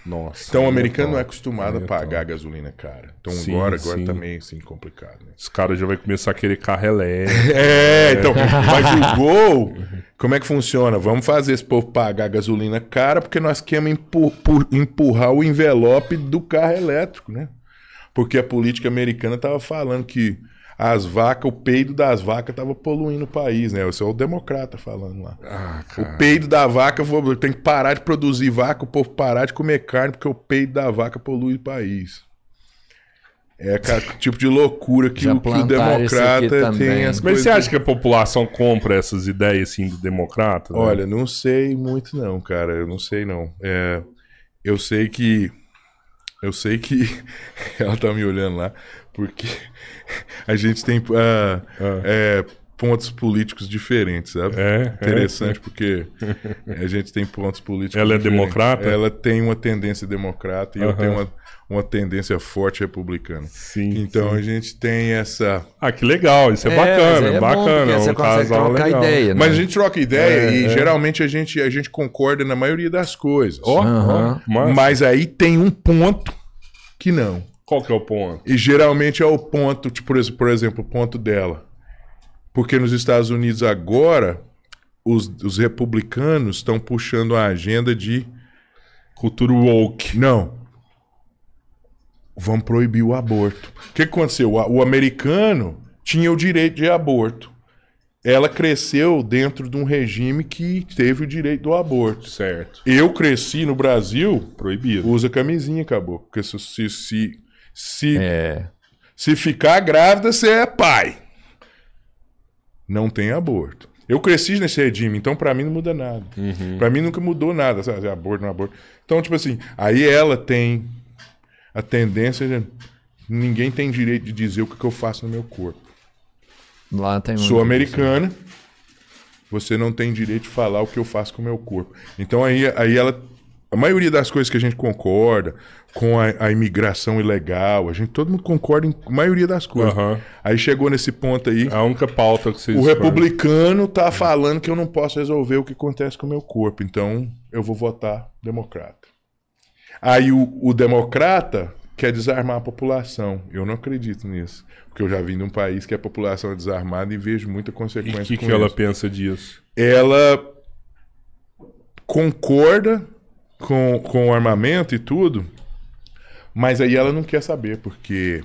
Nossa. Então o americano não é acostumado a pagar gasolina cara. Então Sim, agora sim. tá meio assim complicado, né? Os caras já vão começar a querer carro elétrico. Então, mas o Gol, como é que funciona? Vamos fazer esse povo pagar gasolina cara porque nós queremos empurrar o envelope do carro elétrico, né? Porque a política americana tava falando que as vacas, o peido das vacas tava poluindo o país, né? Esse é o democrata falando lá. O peido da vaca, tem que parar de produzir vaca, o povo parar de comer carne, porque o peido da vaca polui o país. É o tipo de loucura que o democrata tem as coisas. Mas você acha que a população compra essas ideias assim do democrata? Né? Olha, não sei muito não, cara. Eu não sei não. Eu sei que ela tá me olhando lá, porque a gente tem pontos políticos diferentes, sabe? Interessante, porque a gente tem pontos políticos Ela diferentes. É democrata? Ela tem uma tendência democrata e eu tenho uma tendência forte republicana. Sim, então a gente tem essa... Ah, que legal, isso é bacana, bacana. Você consegue trocar ideia, né? Mas a gente troca ideia e geralmente a gente concorda na maioria das coisas. Mas aí tem um ponto que não. Qual que é o ponto? E geralmente é o ponto, tipo, por exemplo, o ponto dela. Porque nos Estados Unidos agora, os republicanos estão puxando a agenda de... Cultura woke. Não. Vamos proibir o aborto. O que aconteceu? O americano tinha o direito de aborto. Ela cresceu dentro de um regime que teve o direito do aborto. Certo. Eu cresci no Brasil... Proibido. Usa camisinha, acabou. Porque se ficar grávida, você é pai. Não tem aborto. Eu cresci nesse regime, então pra mim não muda nada. Pra mim nunca mudou nada, sabe? Aborto, não aborto. Então, tipo assim, aí ela tem a tendência de... Ninguém tem direito de dizer o que eu faço no meu corpo. Lá tem Sou americana, você não tem direito de falar o que eu faço com o meu corpo. Então aí ela... A maioria das coisas que a gente concorda, com a imigração ilegal, todo mundo concorda em maioria das coisas. Aí chegou nesse ponto aí... A única pauta que vocês... O republicano tá falando que eu não posso resolver o que acontece com o meu corpo, então eu vou votar democrata. Aí o democrata quer desarmar a população. Eu não acredito nisso, porque eu já vim de um país que a população é desarmada e vejo muita consequência. E o que ela pensa disso? Ela concorda com o armamento e tudo, mas aí ela não quer saber, porque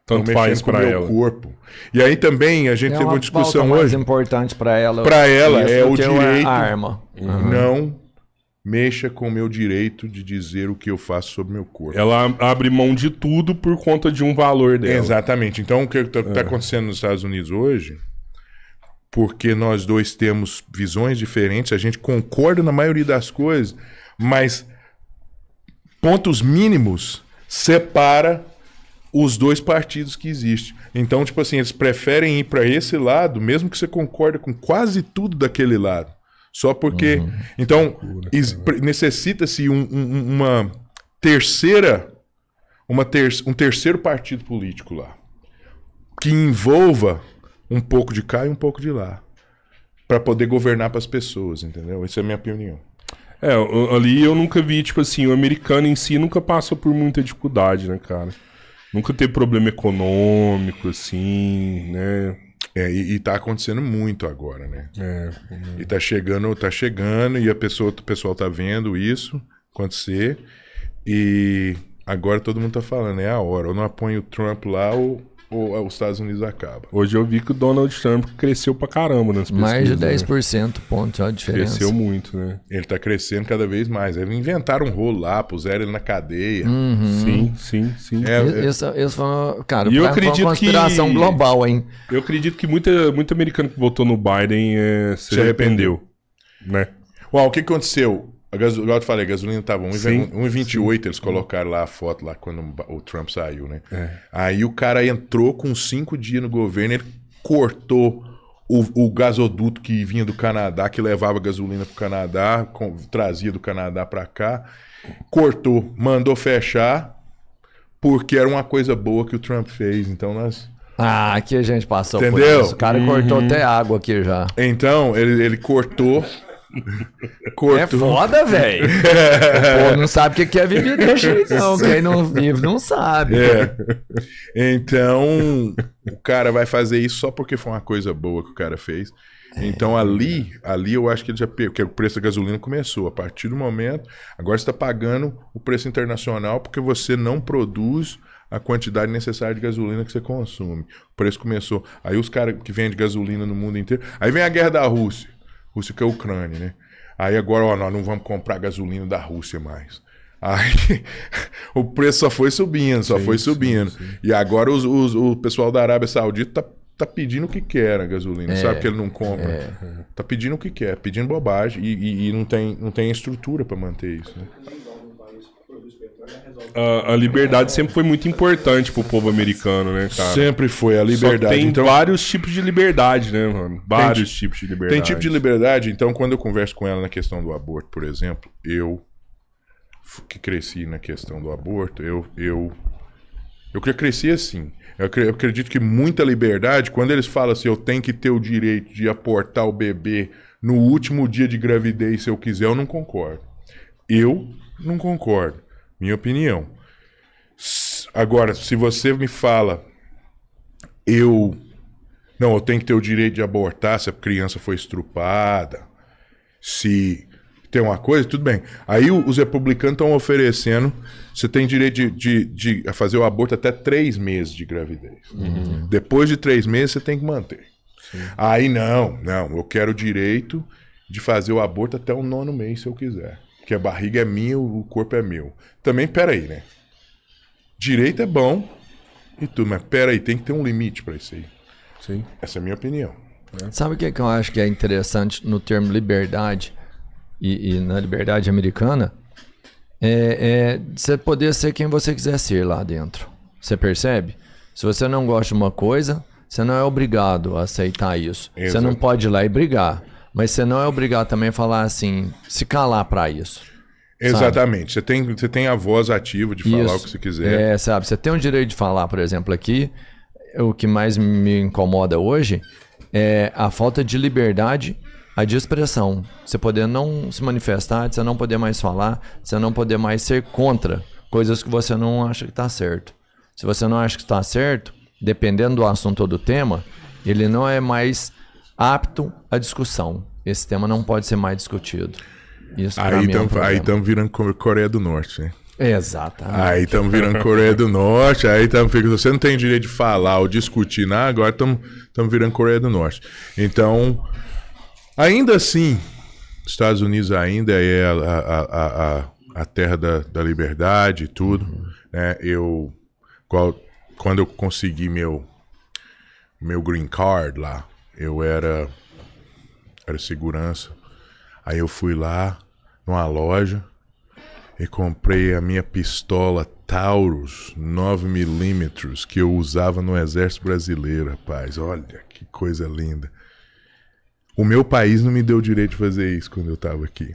tanto faz para ela. Corpo. E aí também a gente teve uma discussão mais hoje. Importante para ela. Para ela é o direito. Arma. Não mexa com o meu direito de dizer o que eu faço sobre meu corpo. Ela abre mão de tudo por conta de um valor dela. Exatamente. Então o que está acontecendo nos Estados Unidos hoje? Porque nós dois temos visões diferentes, a gente concorda na maioria das coisas, mas pontos mínimos separa os dois partidos que existem. Então, tipo assim, eles preferem ir para esse lado, mesmo que você concorde com quase tudo daquele lado. Só porque... Então, necessita-se um terceiro partido político lá, que envolva um pouco de cá e um pouco de lá, para poder governar para as pessoas, entendeu? Essa é a minha opinião. Ali eu nunca vi, tipo assim, o americano em si nunca passa por muita dificuldade, né, cara? Nunca teve problema econômico, assim, né? E tá acontecendo muito agora, né? E tá chegando, e o pessoal tá vendo isso acontecer, e agora todo mundo tá falando, é a hora, ou não apoia o Trump lá, ou os Estados Unidos acaba. Hoje eu vi que o Donald Trump cresceu pra caramba nas pesquisas. Mais de 10%, ponto, olha a diferença. Cresceu muito, né? Ele tá crescendo cada vez mais. Eles inventaram um rolo lá, puseram ele na cadeia. Sim. Isso foi, cara, e eu acredito uma conspiração global, hein? Eu acredito que muito americano que votou no Biden se arrependeu, né? O que aconteceu? Igual eu te falei, a gasolina estava 1,28, eles colocaram lá a foto lá quando o Trump saiu, né? Aí o cara entrou com 5 dias no governo, ele cortou o gasoduto que vinha do Canadá, que levava gasolina pro Canadá, trazia do Canadá para cá, cortou, mandou fechar, porque era uma coisa boa que o Trump fez, então nós... aqui a gente passou entendeu? Por isso. O cara cortou até água aqui já. Então, ele cortou... É foda, velho. O povo não sabe o que é viver desse jeito, não. Quem não vive não sabe. Então, o cara vai fazer isso só porque foi uma coisa boa que o cara fez. Então, ali eu acho que ele já pegou, porque o preço da gasolina começou. A partir do momento, agora você está pagando o preço internacional porque você não produz a quantidade necessária de gasolina que você consome. O preço começou. Aí os caras que vendem gasolina no mundo inteiro. Aí vem a guerra da Rússia. Rússia que é a Ucrânia, né? Aí agora, ó, nós não vamos comprar gasolina da Rússia mais. Aí o preço só foi subindo, foi subindo. Sim. E agora o pessoal da Arábia Saudita tá pedindo o que quer a gasolina. Sabe que ele não compra. Tá pedindo o que quer, pedindo bobagem. E não tem estrutura para manter isso, né? A liberdade sempre foi muito importante pro povo americano, né, cara? Sempre foi a liberdade. Só tem então, vários tipos de liberdade, né, mano? Vários tipos de liberdade. Tem tipo de liberdade. Então, quando eu converso com ela na questão do aborto, por exemplo, eu que cresci na questão do aborto, eu cresci assim. Eu acredito que muita liberdade, quando eles falam assim, eu tenho que ter o direito de abortar o bebê no último dia de gravidez, se eu quiser, eu não concordo. Eu não concordo. Minha opinião. Agora, se você me fala, eu tenho que ter o direito de abortar se a criança foi estrupada, se tem uma coisa, tudo bem. Aí os republicanos estão oferecendo, você tem direito de fazer o aborto até 3 meses de gravidez. Depois de 3 meses, você tem que manter. Sim. Aí não, eu quero o direito de fazer o aborto até o 9º mês, se eu quiser. Porque a barriga é minha, o corpo é meu. Também, peraí, né? Direito é bom e tudo, mas peraí, tem que ter um limite pra isso aí. Sim. Essa é a minha opinião. Né? Sabe o que eu acho que é interessante no termo liberdade e na liberdade americana? É você poder ser quem você quiser ser lá dentro. Você percebe? Se você não gosta de uma coisa, você não é obrigado a aceitar isso. Exato. Você não pode ir lá e brigar. Mas você não é obrigado também a falar assim, se calar pra isso. Exatamente. Você tem a voz ativa de falar o que você quiser. Sabe? Você tem o direito de falar, por exemplo, aqui. O que mais me incomoda hoje é a falta de liberdade de expressão. Você poder não se manifestar, você não poder mais falar, você não poder mais ser contra coisas que você não acha que tá certo. Se você não acha que está certo, dependendo do assunto ou do tema, ele não é mais apto à discussão. Esse tema não pode ser mais discutido. Isso aí estamos virando Coreia do Norte, né? Exatamente. Aí estamos virando Coreia do Norte, aí estamos ficando. Você não tem direito de falar ou discutir nada, agora estamos virando Coreia do Norte. Então, ainda assim, Estados Unidos ainda é a terra da liberdade e tudo. Né? Quando eu consegui meu green card lá, eu era segurança. Aí eu fui lá numa loja e comprei a minha pistola Taurus 9mm que eu usava no Exército Brasileiro, rapaz. Olha que coisa linda. O meu país não me deu o direito de fazer isso quando eu tava aqui.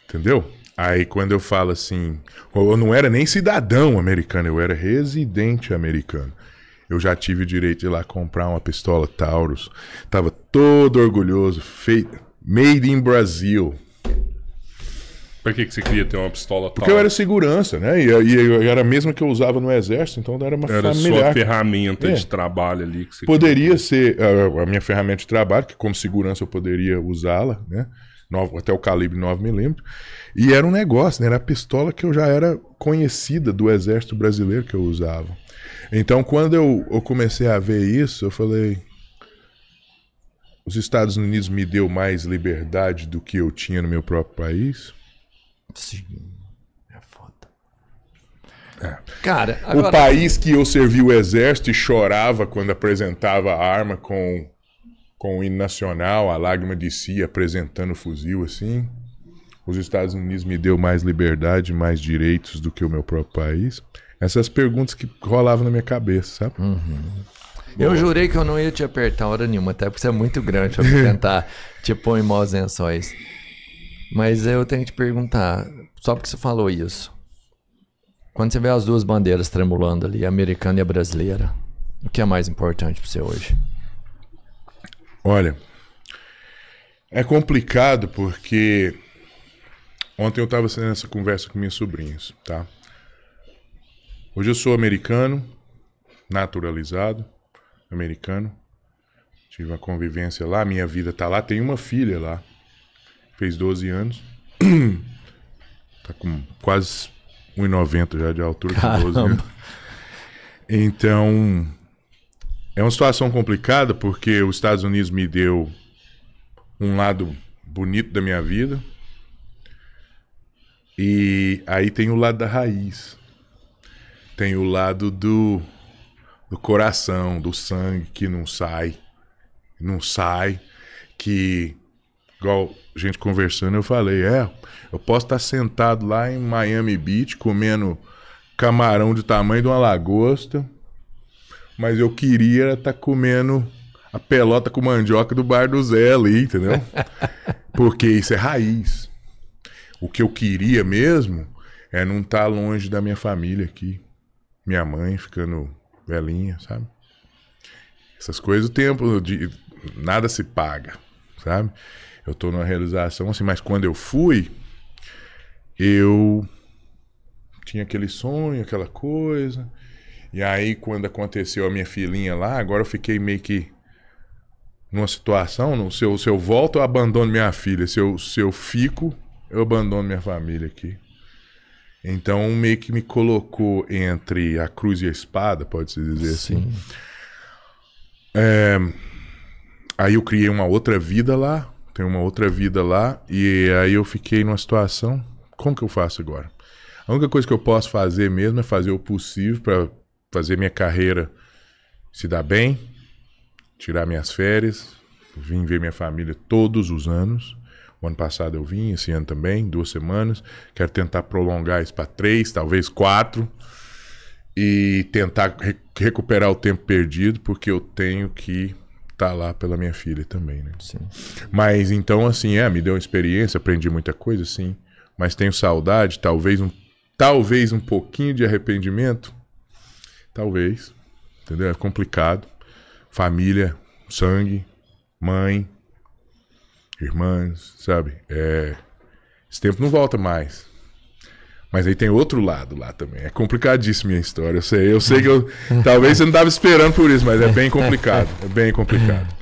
Entendeu? Aí quando eu falo assim, eu não era nem cidadão americano, eu era residente americano. Eu já tive o direito de ir lá comprar uma pistola Taurus. Tava todo orgulhoso, made in Brasil. Por que você queria ter uma pistola Taurus? Porque eu era segurança, né? E era a mesma que eu usava no exército, então era uma familiar. Era sua ferramenta de trabalho ali. Que você poderia ser a minha ferramenta de trabalho, que como segurança eu poderia usá-la, né? Até o calibre 9mm. E era um negócio, né? Era a pistola que eu já era conhecida do exército brasileiro que eu usava. Então, quando eu comecei a ver isso, eu falei... Os Estados Unidos me deu mais liberdade do que eu tinha no meu próprio país? Sim, é foda. Cara, agora... O país que eu servi o exército e chorava quando apresentava a arma com o hino nacional, a lágrima descia apresentando o fuzil assim. Os Estados Unidos me deu mais liberdade, mais direitos do que o meu próprio país. Essas perguntas que rolavam na minha cabeça, sabe? Eu jurei que eu não ia te apertar hora nenhuma, até porque você é muito grande pra tentar te pôr em maus lençóis. Mas eu tenho que te perguntar, só porque você falou isso. Quando você vê as duas bandeiras tremulando ali, a americana e a brasileira, o que é mais importante pra você hoje? Olha, É complicado porque ontem eu estava tendo essa conversa com minhas sobrinhas, tá? Hoje eu sou americano, naturalizado, americano. Tive uma convivência lá, minha vida tá lá. Tenho uma filha lá, fez 12 anos. Tá com quase 1,90 já de altura, com 12 anos. Então, é uma situação complicada porque os Estados Unidos me deu um lado bonito da minha vida. E aí tem o lado da raiz. Tem o lado do coração, do sangue que não sai. Não sai. Que, igual a gente conversando, eu falei, eu posso estar sentado lá em Miami Beach comendo camarão de tamanho de uma lagosta, mas eu queria estar comendo a pelota com mandioca do bar do Zé ali, entendeu? Porque isso é raiz. O que eu queria mesmo é não estar longe da minha família aqui. Minha mãe ficando velhinha, sabe? Essas coisas, o tempo nada se paga, sabe? Eu tô numa realização assim, mas quando eu fui, eu tinha aquele sonho, aquela coisa. E aí, quando aconteceu a minha filhinha lá, agora eu fiquei meio que numa situação, se eu volto, eu abandono minha filha. Se eu fico, eu abandono minha família aqui. Então, meio que me colocou entre a cruz e a espada, pode-se dizer assim. Aí eu criei uma outra vida lá, tenho uma outra vida lá, e aí eu fiquei numa situação, como que eu faço agora? A única coisa que eu posso fazer mesmo é fazer o possível para fazer minha carreira se dar bem, tirar minhas férias, vim ver minha família todos os anos. O ano passado eu vim, esse ano também, 2 semanas. Quero tentar prolongar isso para 3, talvez 4. E tentar recuperar o tempo perdido, porque eu tenho que estar lá pela minha filha também, né? Sim. Mas então, assim, me deu uma experiência, aprendi muita coisa, sim. Mas tenho saudade, talvez um pouquinho de arrependimento. Talvez. Entendeu? É complicado. Família, sangue, mãe, irmãs, sabe? Esse tempo não volta mais. Mas aí tem outro lado lá também. É complicadíssima a minha história. Eu sei que talvez você não estava esperando por isso, mas é bem complicado. É bem complicado.